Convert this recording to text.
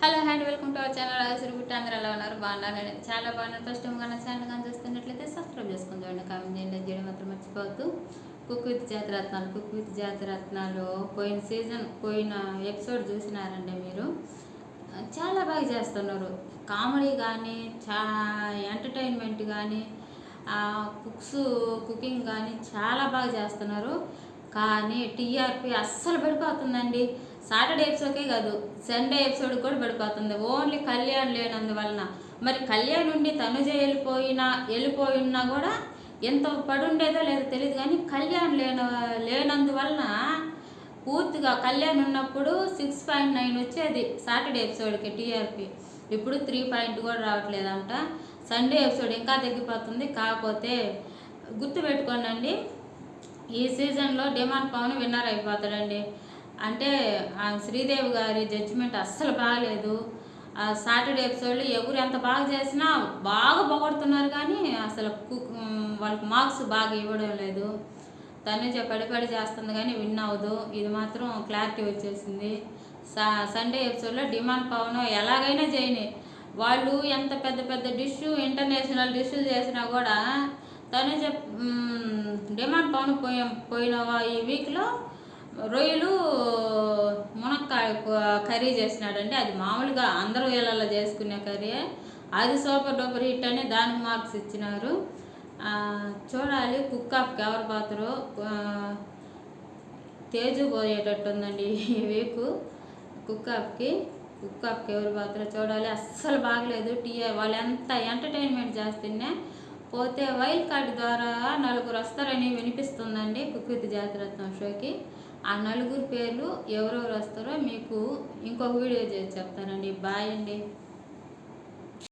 Hello and welcome to our channel Rajashri Gutta. అందరూ ఎలా ఉన్నారు? బాగున్నారు. నేను చాలా బాగున్నాను. ఫస్ట్ టైం కానీ ఛానల్ కానీ చూస్తున్నట్లయితే సబ్స్క్రైబ్ చేసుకుని చూడండి, కామెంట్ చేయండి, చేయడం మాత్రం మర్చిపోవద్దు. కుక్ విత్ జాతిరత్నాలు పోయిన ఎపిసోడ్ చూసినారండి మీరు. చాలా బాగా చేస్తున్నారు. కామెడీ కానీ ఎంటర్టైన్మెంట్ కానీ కుకింగ్ కానీ చాలా బాగా చేస్తున్నారు. కానీ టీఆర్పీ అస్సలు పడిపోతుందండి. సాటర్డే ఎపిసోడ్కే కాదు, సండే ఎపిసోడ్ కూడా పడిపోతుంది. ఓన్లీ కళ్యాణ్ లేనందువలన. మరి కళ్యాణ్ ఉండి తనుజ వెళ్ళిపోయినా కూడా ఎంత పడుండేదో లేదో తెలియదు. కానీ కళ్యాణ్ లేనందువలన పూర్తిగా కళ్యాణ్ ఉన్నప్పుడు 6.9 వచ్చేది సాటర్డే ఎపిసోడ్కి టీఆర్పీ. ఇప్పుడు 3 కూడా రావట్లేదంట. సండే ఎపిసోడ్ ఇంకా తగ్గిపోతుంది. కాకపోతే గుర్తుపెట్టుకోండి, ఈ సీజన్లో డిమాండ్ పవన్ విన్నర్ అయిపోతాడండి. అంటే శ్రీదేవి గారి జడ్జిమెంట్ అస్సలు బాగాలేదు. సాటర్డే ఎపిసోడ్లో ఎవరు ఎంత బాగా చేసినా బాగా పొగడుతున్నారు, కానీ అసలు వాళ్ళకి మార్క్స్ బాగా ఇవ్వడం లేదు. తనుజ పడి చేస్తుంది కానీ విన్ అవ్వదు. ఇది మాత్రం క్లారిటీ వచ్చేసింది. సండే ఎపిసోడ్లో డిమాండ్ పవన్ ఎలాగైనా చేయని, వాళ్ళు ఎంత పెద్ద పెద్ద ఇంటర్నేషనల్ డిష్లు చేసినా కూడా తనుజ డిమాండ్ పవన్ పోయిన ఈ వీక్లో రొయ్యలు మునక్కాయ కర్రీ చేసినాడంటే, అది మామూలుగా అందరూ ఇళ్ళల్లో చేసుకునే కర్రీ. అది సూపర్ డూపర్ హిట్ అని దానికి మార్క్స్ ఇచ్చినారు. చూడాలి కుక్ ఆఫ్కి ఎవరు పోతారో. తేజు పోయేటట్టు ఉందండి ఈ వీక్. కుక్ ఆఫ్కి ఎవరు పోతారో చూడాలి. అస్సలు బాగలేదు. వాళ్ళు ఎంత ఎంటర్టైన్మెంట్ చేస్తేనే పోతే వైల్డ్ కార్డ్ ద్వారా 4 వస్తారని వినిపిస్తుందండి కుక్ విత్ జాతిరత్నం షోకి. ఆ 4 పేర్లు ఎవరెవరు వస్తారో మీకు ఇంకొక వీడియో చేసి చెప్తానండి. బాయ్ అండి.